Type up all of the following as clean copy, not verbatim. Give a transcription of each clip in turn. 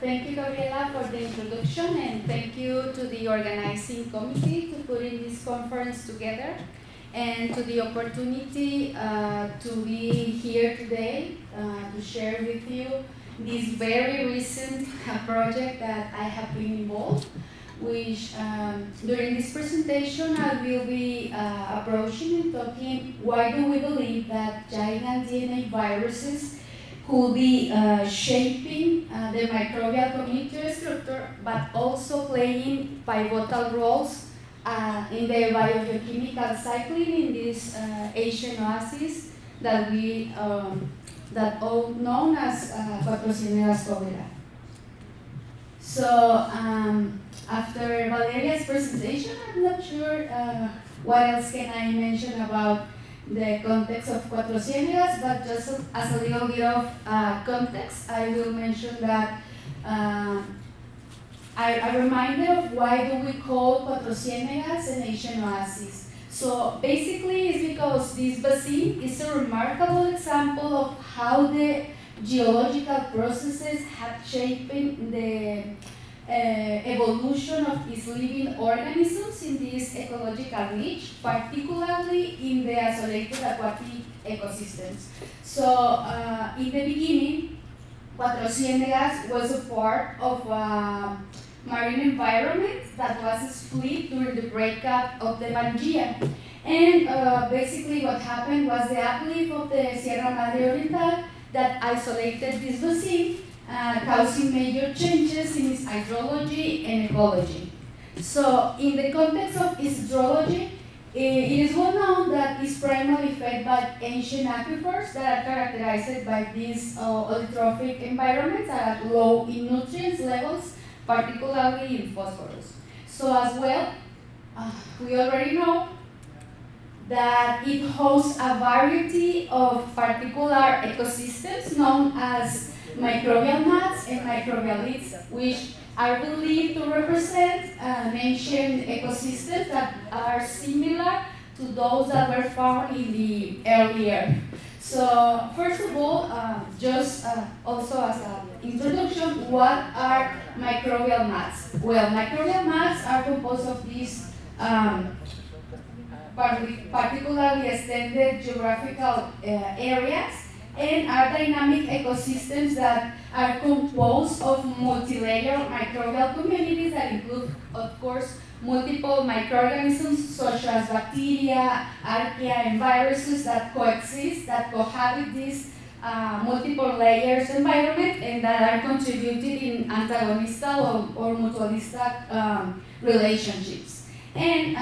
Thank you, Gabriela, for the introduction, and thank you to the organizing committee to putting this conference together, and to the opportunity to be here today to share with you this very recent project that I have been involved, which during this presentation I will be approaching and talking why do we believe that giant DNA viruses could be shaping the microbial community structure, but also playing pivotal roles in the biogeochemical cycling in this Asian oasis that we that all known as Patrocineras cholera. So after Valeria's presentation, I'm not sure what else can I mention about the context of Patrocineras, but just as a little bit of context, I will mention that a reminder of why do we call Patrocineras an Asian oasis. So basically it's because this basin is a remarkable example of how the geological processes have shaped the evolution of these living organisms in this ecological niche, particularly in the isolated aquatic ecosystems. So in the beginning, Patrocineras was a part of a marine environment that was split during the breakup of the Pangea. And basically what happened was the uplift of the Sierra Madre Oriental that isolated this basin, causing major changes in its hydrology and ecology. So in the context of its hydrology, it is well known that it's primarily fed by ancient aquifers that are characterized by these eutrophic environments that are low in nutrients levels, particularly in phosphorus. So as well, we already know that it hosts a variety of particular ecosystems known as microbial mats and microbialites, which are believed to represent ancient ecosystems that are similar to those that were found in the early Earth. So first of all, just also as an introduction, what are microbial mats? Well, microbial mats are composed of these particularly extended geographical areas and are dynamic ecosystems that are composed of multi-layer microbial communities that include, of course, multiple microorganisms such as bacteria, archaea, and viruses that coexist, that cohabit these multiple layers environment and that are contributed in antagonistic or mutualistic relationships. And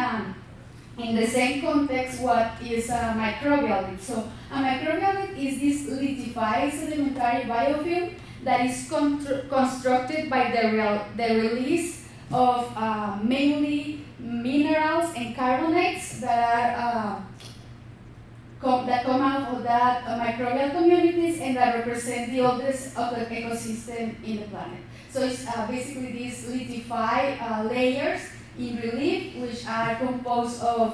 in the same context, what is a microbial? So a microbial is this lithified sedimentary biofilm that is constructed by the release of mainly minerals and carbonates that come out of that microbial communities and that represent the oldest of the ecosystem in the planet. So it's basically these lithified layers in relief, which are composed of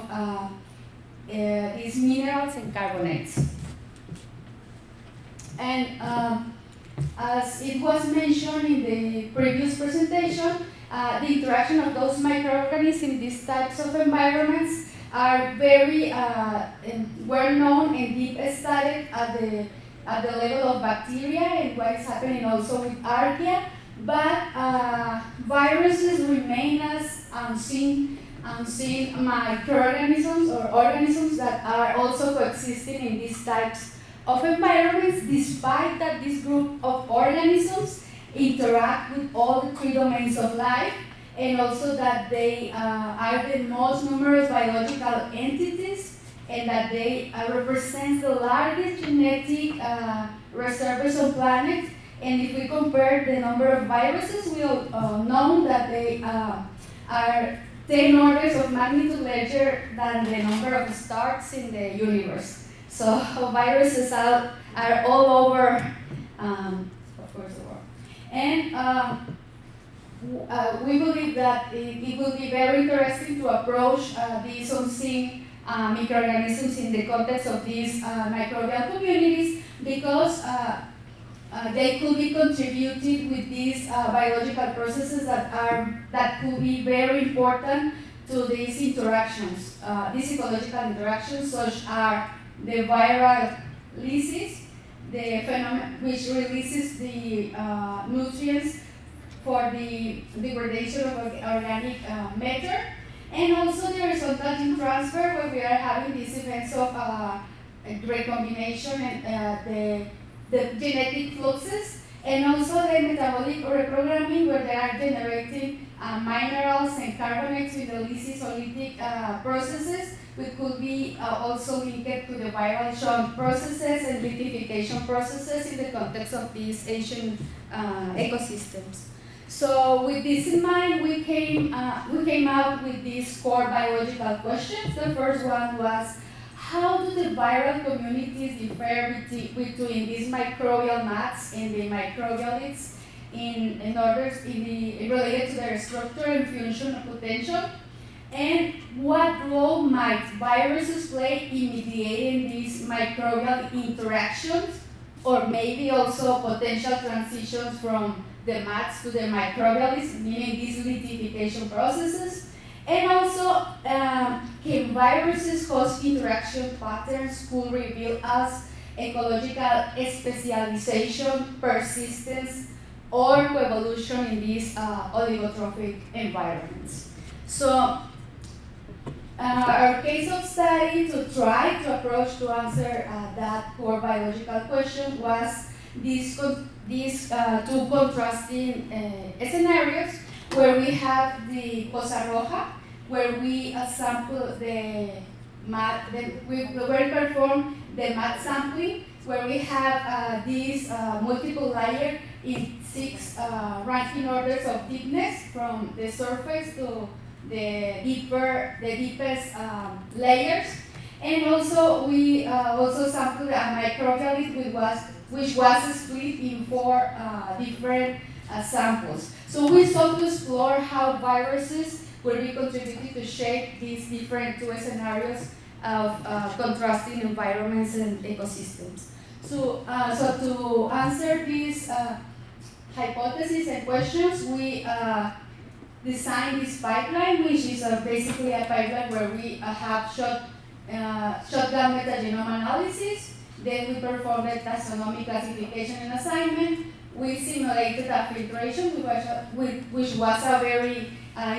these minerals and carbonates. And as it was mentioned in the previous presentation, the interaction of those microorganisms in these types of environments are very well known and deep studied at the level of bacteria and what is happening also with archaea. But viruses remain as unseen microorganisms or organisms that are also coexisting in these types of environments, despite that this group of organisms interact with all the three domains of life, and also that they are the most numerous biological entities, and that they represent the largest genetic reservoirs on planet. And if we compare the number of viruses, we all know that they are 10 orders of magnitude larger than the number of stars in the universe. So viruses are all over, of course, the world. And we believe that it will be very interesting to approach these unseen microorganisms in the context of these microbial communities, because they could be contributed with these biological processes that could be very important to these interactions. These ecological interactions, such are the viral lysis, the phenomenon which releases the nutrients for the degradation of organic matter, and also the horizontal gene transfer, where we are having these events of recombination and the genetic fluxes, and also the metabolic reprogramming, where they are generating minerals and carbonates with the lysis-olytic processes, which could be also linked to the viral shunt processes and lithification processes in the context of these ancient ecosystems. So with this in mind, we came out with these core biological questions. The first one was, how do the viral communities differ between these microbial mats and the microbialids related to their structure and function and potential? And what role might viruses play in mediating these microbial interactions, or maybe also potential transitions from the mats to the microbialids, meaning these lithification processes? And also, can viruses' host interaction patterns could reveal us ecological specialization, persistence, or coevolution in these oligotrophic environments? So, our case of study to try to approach to answer that core biological question was these two contrasting scenarios, where we have the Cosa Roja, where we sample we perform the mat sampling, where we have these multiple layers in 6 ranking orders of deepness, from the surface to the deepest layers. And also we also sampled a microbialid which was split in 4 different samples. So we sought to explore how viruses will be contributing to shape these different 2 scenarios of contrasting environments and ecosystems. So to answer these hypotheses and questions, we designed this pipeline, which is basically a pipeline where we have shotgun metagenome analysis. Then we performed a taxonomic classification and assignment. We simulated a filtration, which was a very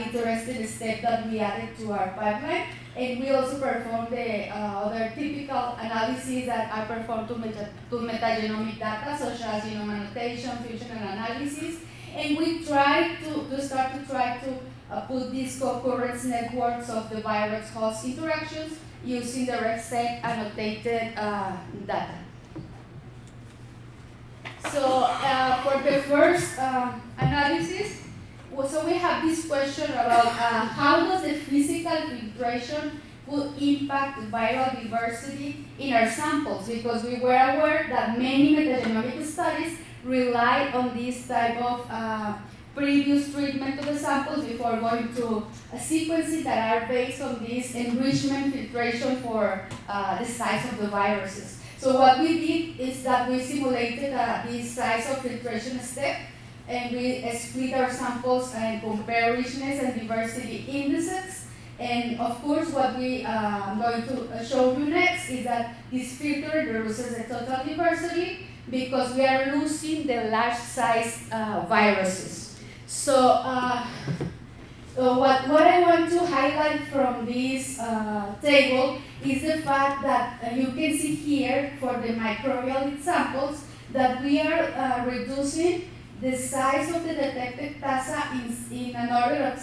interesting step that we added to our pipeline. And we also performed the other typical analyses that are performed to metagenomic data, such as genome annotation, functional analysis. And we tried to start to put these concurrence networks of the virus-host interactions using the red set annotated data. So for the first analysis, so we have this question about how does the physical filtration will impact viral diversity in our samples, because we were aware that many metagenomic studies rely on this type of previous treatment of the samples before going to a sequencing that are based on this enrichment filtration for the size of the viruses. So what we did is that we simulated this size of filtration step, and we split our samples and compare richness and diversity indices. And of course, what we are going to show you next is that this filter reduces the total diversity because we are losing the large size viruses. So what I want to highlight from this table is the fact that you can see here for the microbial samples that we are reducing the size of the detected taxa in an order of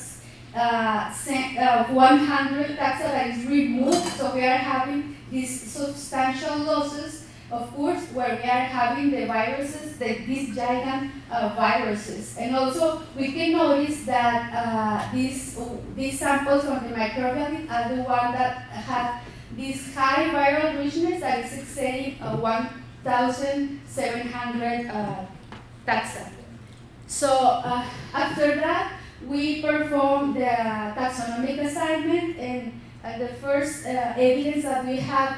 100 taxa that is removed. So we are having these substantial losses, of course, where we are having the viruses, these giant viruses. And also we can notice that these samples from the microbial are the ones that have this high viral richness that is exceeding 1,700 taxa. So after that, we performed the taxonomic assignment, and the first evidence that we have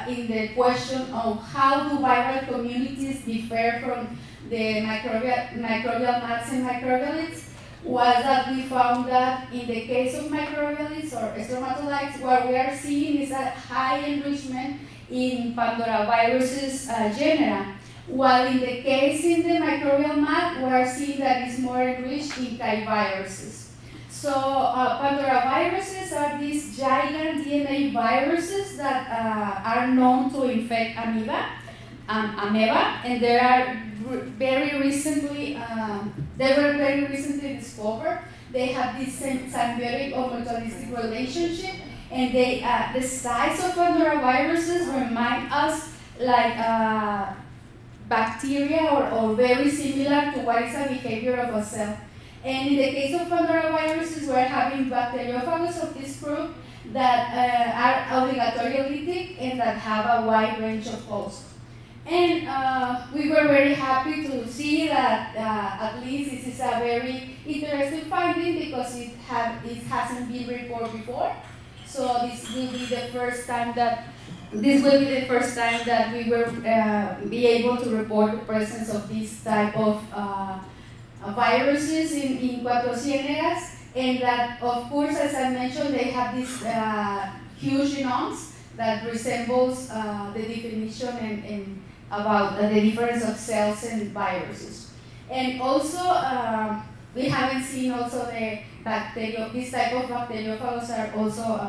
in the question of how do viral communities differ from the microbial mats and microbialids was that we found that in the case of microbialids or stromatolites, what we are seeing is a high enrichment in Pandora viruses genera, while in the case in the microbial mat, we are seeing that it's more enriched in viruses. So Pandora viruses are these giant DNA viruses that are known to infect amoeba, and they were very recently discovered. They have this symbiotic or mutualistic relationship, and the size of Pandora viruses remind us like bacteria or very similar to what is a behavior of a cell. And in the case of Pandora viruses, we're having bacteriophages of this group that are obligatoriolytic and that have a wide range of hosts. And we were very happy to see that at least this is a very interesting finding because it hasn't been reported before. So this will be the first time that we will be able to report the presence of this type of viruses in Cuatro Ciénegas, and that, of course, as I mentioned, they have these huge genomes that resembles the definition and about the difference of cells and viruses. And also, we haven't seen also this type of bacteriophages are also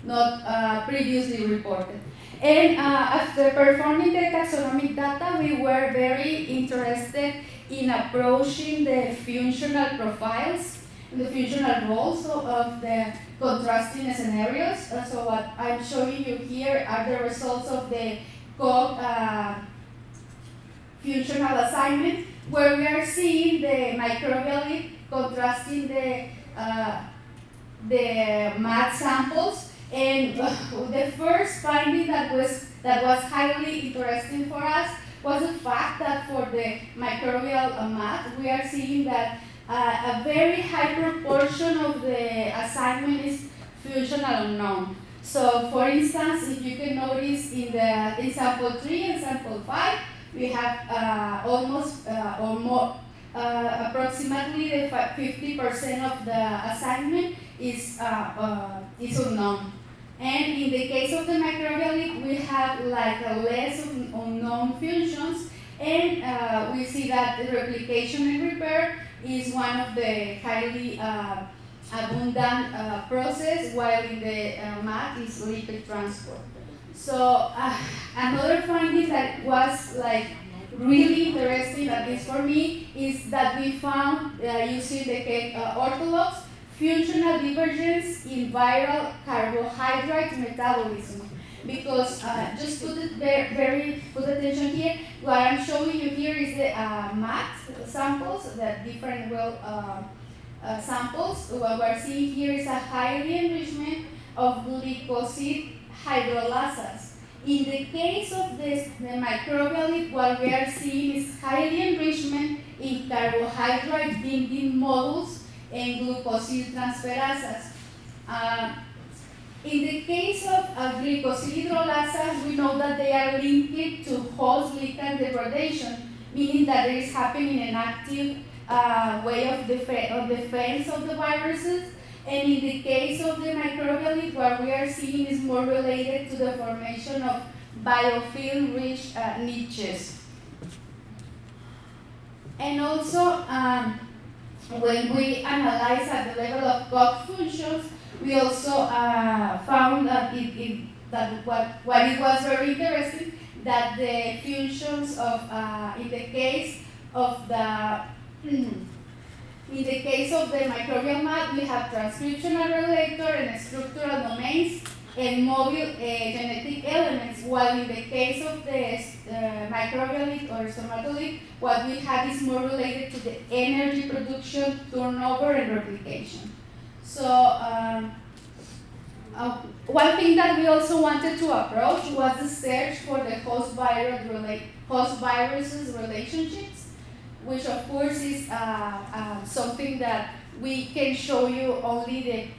not previously reported. And after performing the taxonomic data, we were very interested in approaching the functional profiles, the functional roles of the contrasting scenarios. So what I'm showing you here are the results of the functional assignment, where we are seeing the microbial contrasting the mat samples. And the first finding that was highly interesting for us was the fact that for the microbial mat, we are seeing that a very high proportion of the assignment is functional unknown. So, for instance, if you can notice in sample 3 and sample 5, we have almost or more, approximately 50% of the assignment is unknown. And in the case of the microbial, we have like less unknown functions, and we see that the replication and repair is one of the highly abundant process, while in the mat is lipid transport. So another finding that was like really interesting, at least for me, is that we found using the orthologs functional divergence in viral carbohydrate metabolism. Because just put attention here. What I'm showing you here is the mat samples, the different samples. What we're seeing here is a highly enrichment of glycosid hydrolasase. In the case of the microbial, what we are seeing is highly enrichment in carbohydrate binding modules and glucosyltransferasase. In the case of glycosylhydrolasase, we know that they are linked to host ligand degradation, meaning that there is happening an active way of defense of the viruses. And in the case of the microbial, what we are seeing is more related to the formation of biofilm-rich niches. And also, when we analyze at the level of GOG functions, we also found that what it was very interesting, that the functions of in the case of the microbial mat, we have transcriptional regulator and structural domains and mobile genetic elements, while in the case of the microbial or stromatolite, what we have is more related to the energy production, turnover, and replication. So one thing that we also wanted to approach was the search for the host viruses relationships, which of course is something that we can show you only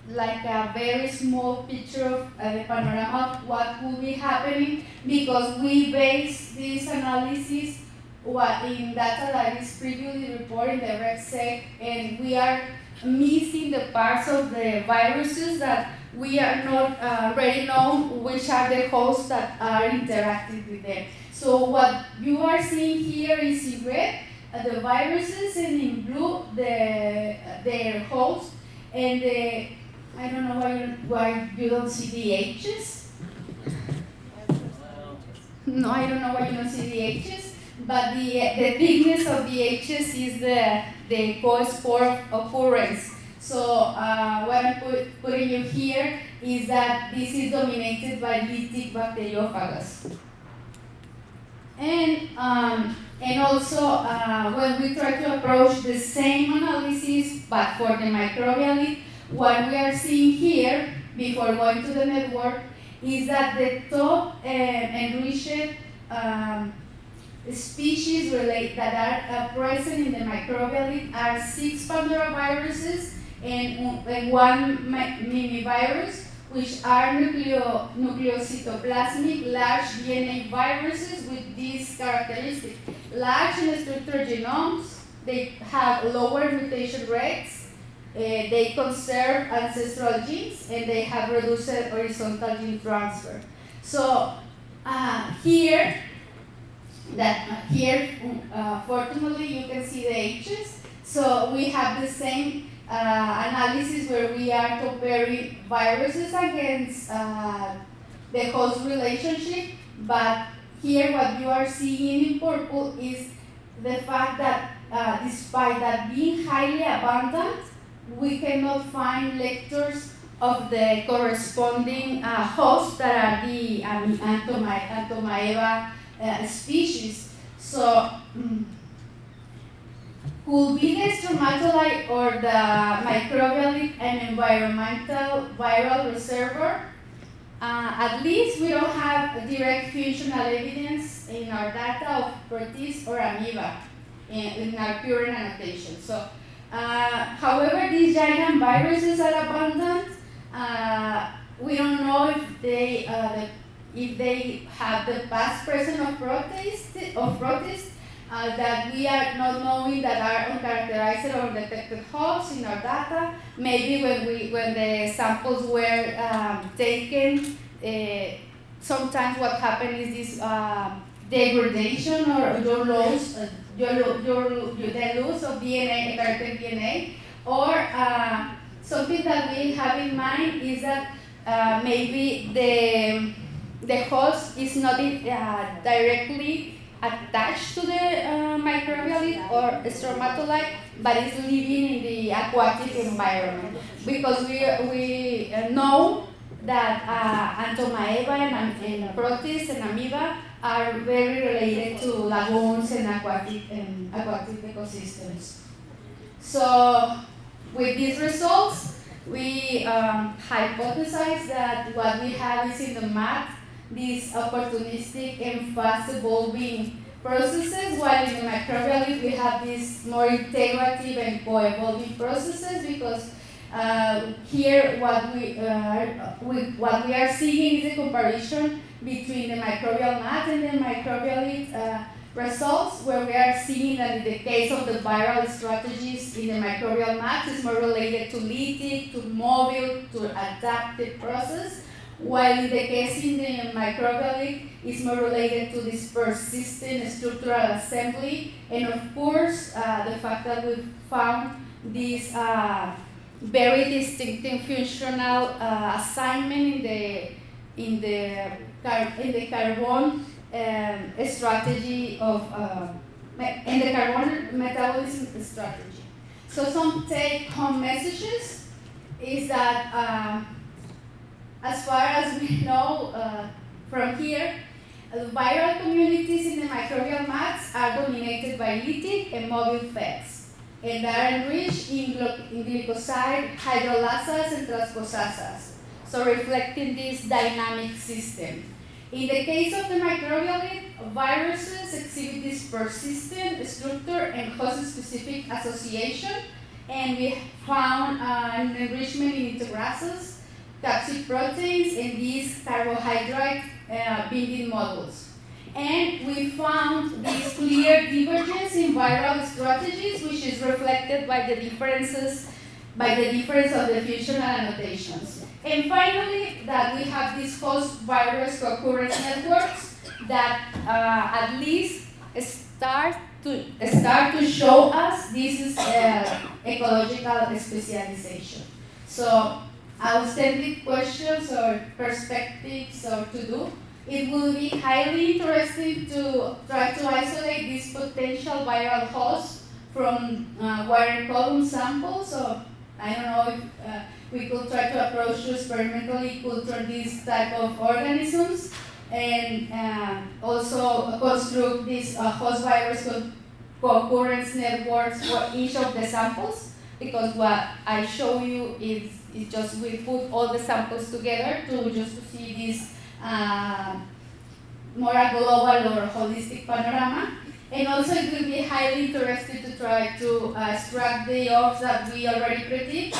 like a very small picture of the panorama of what will be happening, because we base this analysis in data that is previously reported in the RegSec, and we are missing the parts of the viruses that we are not already known which are the hosts that are interacting with them. So what you are seeing here is in red the viruses, and in blue their hosts, and I don't know why you don't see the H's. No, I don't know why you don't see the H's, but the thickness of the H's is the co-spore occurrence. So what I'm putting you here is that this is dominated by lytic bacteriophagous. And also, when we try to approach the same analysis, but for the microbial, what we are seeing here, before going to the network, is that the top enriched species that are present in the microbial are 6 pandoraviruses and 1 mimivirus, which are nucleocytoplasmic large DNA viruses with these characteristics. Large in structural genomes, they have lower mutation rates, they conserve ancestral genes, and they have reduced horizontal gene transfer. So here, fortunately, you can see the H's. So we have the same analysis where we are comparing viruses against the host relationship, but here what you are seeing in purple is the fact that despite that being highly abundant, we cannot find lectors of the corresponding hosts that are the Antomaeva species. So could be the stromatolite or the microbial an environmental viral reservoir. At least we don't have direct functional evidence in our data of protists or amoeba in our current annotation. So, however, these giant viruses are abundant. We don't know if they have the past presence of protists that we are not knowing that are uncharacterized or undetected hosts in our data. Maybe when the samples were taken, sometimes what happens is this degradation or your loss of DNA, character DNA, or something that we have in mind is that maybe the host is not directly attached to the microbial or stromatolite, but is living in the aquatic environment. Because we know that Antomaeva and protists and amoeba are very related to lagoons and aquatic ecosystems. So with these results, we hypothesize that what we have is in the mat these opportunistic and fast evolving processes, while in the microbial we have these more integrative and co-evolving processes, because here what we are seeing is a comparison between the microbial mat and the microbial results, where we are seeing that in the case of the viral strategies in the microbial mat is more related to lytic, to mobile, to adaptive process, while in the case in the microbial is more related to this persistent structural assembly, and of course the fact that we found this very distinctive functional assignment in the carbon strategy of in the carbon metabolism strategy. So some take-home messages is that as far as we know from here, viral communities in the microbial mats are dominated by lytic and mobile fats, and are enriched in glycoside, hydrolasas, and transposasas, so reflecting this dynamic system. In the case of the microbial, viruses exhibit this persistent structure and host-specific association, and we found an enrichment in integrases, capsid proteins, and these carbohydrate binding modules. And we found this clear divergence in viral strategies, which is reflected by the difference of the functional annotations. And finally, that we have these host virus concurrence networks that at least start to show us this is ecological specialization. So outstanding questions or perspectives or to do. It will be highly interesting to try to isolate these potential viral hosts from wire column samples. So I don't know if we could try to approach to experimentally culture these type of organisms and also construct these host virus concurrence networks for each of the samples, because what I show you is just we put all the samples together to see this more a global or holistic panorama. And also it will be highly interesting to try to extract the orbs that we already predict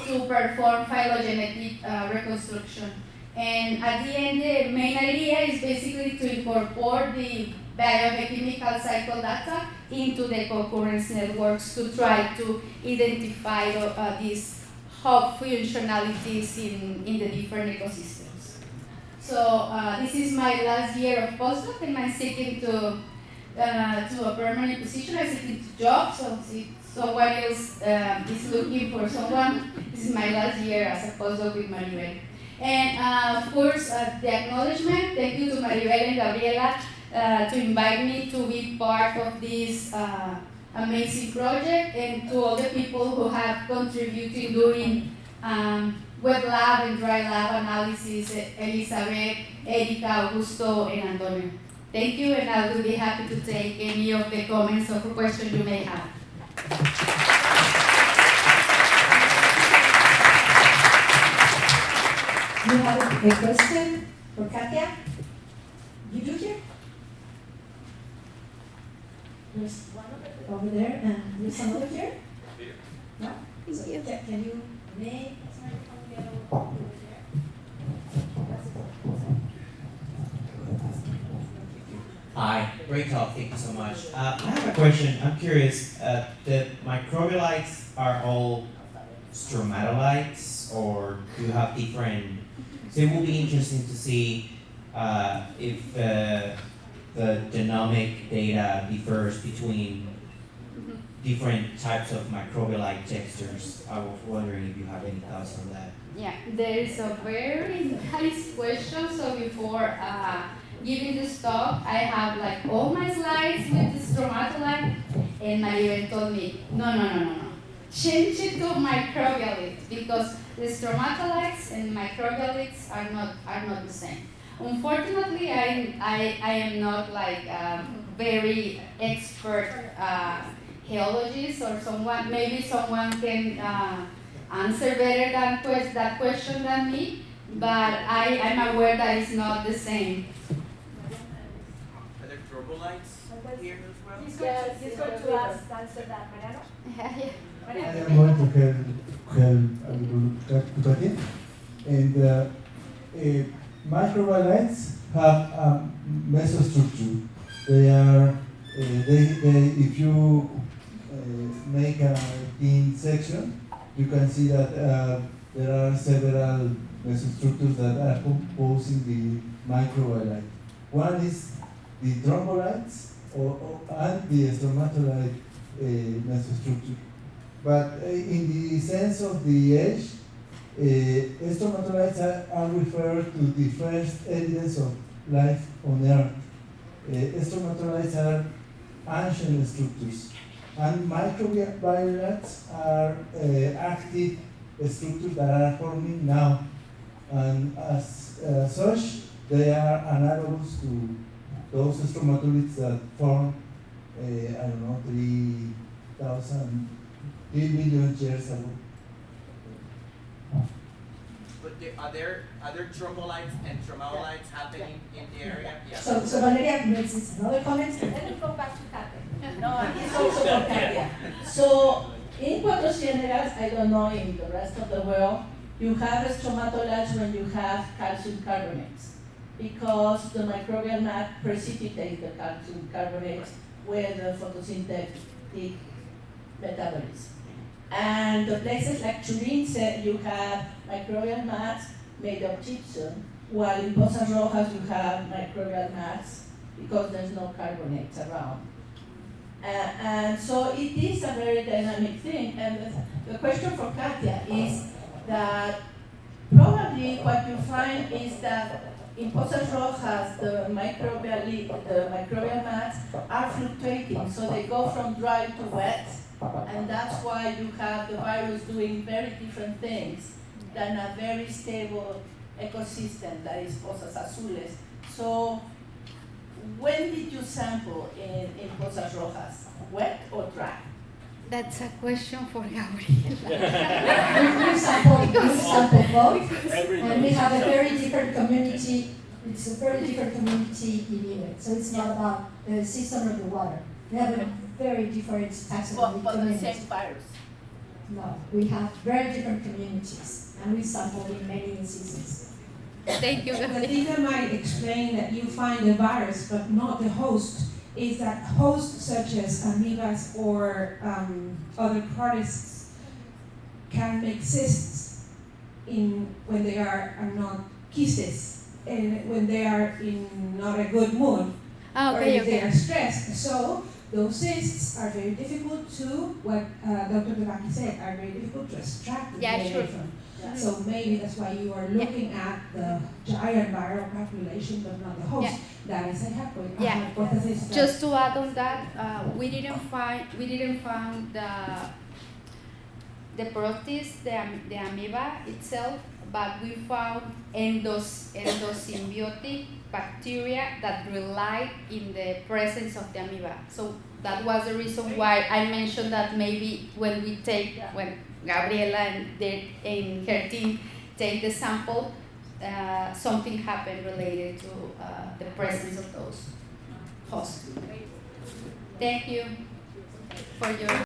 to perform phylogenetic reconstruction. And at the end, the main idea is basically to incorporate the biogeochemical cycle data into the concurrence networks to try to identify these hub functionalities in the different ecosystems. So this is my last year of postdoc, and I'm seeking to a permanent position. I'm seeking to job, so if someone else is looking for someone, this is my last year as a postdoc with Maribel. And of course, the acknowledgement, thank you to Maribel and Gabriela to invite me to be part of this amazing project, and to all the people who have contributed doing wet lab and dry lab analysis, Elizabeth, Erika, Augusto, and Antonio. Thank you, and I will be happy to take any of the comments or questions you may have. You have a question for Katia? You do here? There's one over there, and there's another here? No? So, can you make over there? Hi, great talk, thank you so much. I have a question, I'm curious, the microbialites are all stromatolites, or do you have different, so it will be interesting to see if the genomic data differs between different types of microbialite textures. I was wondering if you have any thoughts on that. Yeah, there is a very nice question. So before giving this talk, I have like all my slides with this stromatolite, and Maribel told me, no. Change it to microbialites, because the stromatolites and microbialites are not the same. Unfortunately, I am not like very expert geologist or someone. Maybe someone can answer better that question than me. But I'm aware that it's not the same. Are there tropholites here as well? He's going to answer that, Mariano. Yeah. I am going to help Katia. And microbialites have mesostructure. They are, if you make a thin section, you can see that there are several mesostructures that are composing the microbialite. One is the trombolites and the stromatolite mesostructure. But in the sense of the age, stromatolites are referred to the first evidence of life on Earth. Stromatolites are ancient structures, and microbialites are active structures that are forming now. And as such, they are analogous to those stromatolites that formed, 3 million years ago. But are there tropholites and tromolites happening in the area? Yeah. So Valeria makes another comment, and then we'll go back to Katia. No, he's also for Katia. So In Cuatro Ciénegas, I don't know in the rest of the world, you have stromatolites when you have calcium carbonates, because the microbial mat precipitates the calcium carbonates with the photosynthetic metabolism. And the places like Turin said you have microbial mats made of gypsum, while in Pozas Rojas you have microbial mats because there's no carbonates around. And so it is a very dynamic thing. And the question for Katia is that probably what you find is that in Pozas Rojas, the microbial mats are fluctuating, so they go from dry to wet, and that's why you have the virus doing very different things than a very stable ecosystem that is Pozas Azules. So when did you sample in Pozas Rojas? Wet or dry? That's a question for Gabriela. We sample both, and we have a very different community. It's a very different community in it. So it's not about the system of the water. We have a very different taxonomic But the community. same virus. No, we have very different communities, and we sample in many instances. Thank you, The Gabriela. thing that might explain that you find the virus but not the host is that hosts such as amoebas or other protists can make cysts when they are not kystes, and when they are in not a good mood, or if they are stressed. So those cysts are very difficult to, what Dr. Devaki said, are very difficult to extract the DNA sure. from. So maybe that's why you are looking at the giant viral population, but not the host. Yeah. That is a Yeah. hypothesis. Just to add on that, we didn't find the protist, the amoeba itself, but we found endosymbiotic bacteria that rely in the presence of the amoeba. So that was the reason why I mentioned that maybe when Gabriela and her team take the sample, something happened related to the presence of those hosts. Thank you for your